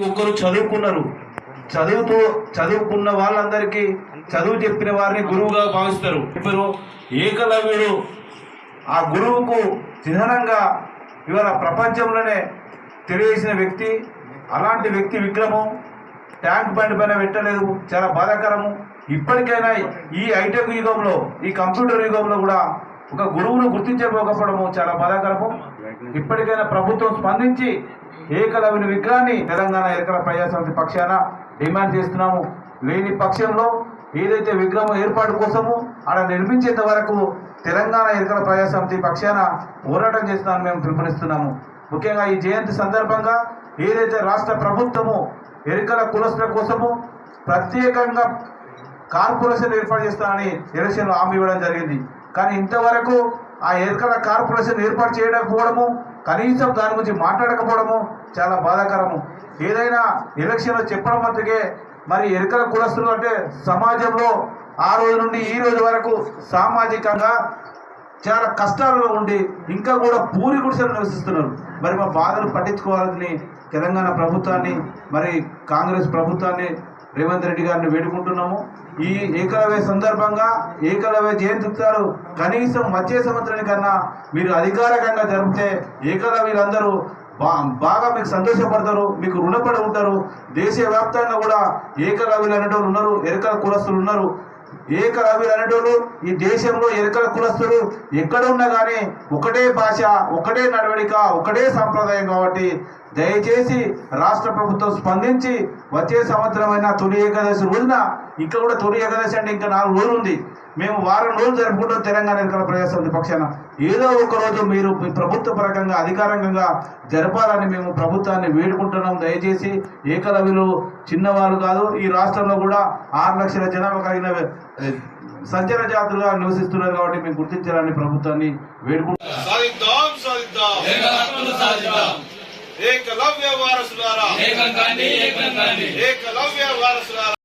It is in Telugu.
ఒక్కరు చదువుకున్నారు, చదువుకున్న వాళ్ళందరికీ చదువు చెప్పిన వారిని గురువుగా భావిస్తారు. ఇప్పుడు ఏకలవ్యుడు ఆ గురువుకు చిహ్నంగా ఇవాళ ప్రపంచంలోనే తెలియజేసిన వ్యక్తి. అలాంటి వ్యక్తి విగ్రహం ట్యాంక్ బండ్ పైన పెట్టలేదు, చాలా బాధాకరము. ఇప్పటికైనా ఈ హైటెక్ యుగంలో, ఈ కంప్యూటర్ యుగంలో కూడా ఒక గురువును గుర్తించకపోవడము చాలా బాధాకరము. ఇప్పటికైనా ప్రభుత్వం స్పందించి ఏకలవ్యుని విగ్రహాన్ని తెలంగాణ ఎరకల ప్రజాసమితి పక్షాన డిమాండ్ చేస్తున్నాము. లేని పక్షంలో ఏదైతే విగ్రహం ఏర్పాటు కోసము ఆడ నిర్మించేంత వరకు తెలంగాణ ఎరకల ప్రజాసమితి పక్షాన పోరాటం చేస్తున్నామని మేము పిలుపునిస్తున్నాము. ముఖ్యంగా ఈ జయంతి సందర్భంగా ఏదైతే రాష్ట్ర ప్రభుత్వము ఎరకల కులస్తుల కోసము ప్రత్యేకంగా కార్పొరేషన్ ఏర్పాటు చేస్తామని ఎలక్షన్లో హామీ ఇవ్వడం జరిగింది. కానీ ఇంతవరకు ఆ ఎరకల కార్పొరేషన్ ఏర్పాటు చేయకపోవడము, కనీసం దాని గురించి మాట్లాడకపోవడము చాలా బాధాకరము. ఏదైనా ఎలక్షన్లో చెప్పడం మట్టుకే మరి ఎరకల కులస్తులు అంటే సమాజంలో ఆ రోజు నుండి ఈ రోజు వరకు సామాజికంగా చాలా కష్టాలలో ఉండి ఇంకా కూడా పూరి గుడిసెలు నివసిస్తున్నారు. మరి మా బాధలు పట్టించుకోవాలని తెలంగాణ ప్రభుత్వాన్ని, మరి కాంగ్రెస్ ప్రభుత్వాన్ని, రేవంత్ రెడ్డి గారిని వేడుకుంటున్నాము. ఈ ఏకలవ్య సందర్భంగా ఏకలవ్య జయంతి ఉత్సవాలు కనీసం వచ్చే సంవత్సరానికన్నా మీరు అధికారికంగా జరిపితే ఏకలవ్యులందరూ బాగా మీకు సంతోషపడతారు, మీకు రుణపడి ఉంటారు. దేశవ్యాప్తంగా కూడా ఏకలవ్యులు అనేటోళ్ళు ఉన్నారు, ఎరకల కులస్తులు ఉన్నారు. ఏకలవ్యులు అనేటోళ్ళు ఈ దేశంలో ఎరకల కులస్తులు ఎక్కడ ఉన్నా కానీ ఒకటే భాష, ఒకటే నడవడిక, ఒకటే సంప్రదాయం. కాబట్టి దయచేసి రాష్ట్ర ప్రభుత్వం స్పందించి వచ్చే సంవత్సరమైన తొలి ఏకాదశి రోజున, ఇంకా కూడా తొలి ఏకాదశి అంటే ఇంకా 4 రోజులు ఉంది, మేము వారం రోజులు జరుపుకుంటాం తెలంగాణ ఎరకల ప్రజాసమితి పక్షాన. ఏదో ఒక రోజు మీరు ప్రభుత్వ పరంగా అధికారికంగా జరపాలని మేము ప్రభుత్వాన్ని వేడుకుంటున్నాం. దయచేసి ఏకలవ్యులు చిన్నవాళ్ళు కాదు, ఈ రాష్ట్రంలో కూడా 6 లక్షల జనాభా కలిగిన సంచార జాతులుగా నివసిస్తున్నారు. కాబట్టి మేము గుర్తించాలని ప్రభుత్వాన్ని వేడుకుంటున్నాం. ఏకలవ్య వారసులారా, ఏకలవ్య వారసులారా.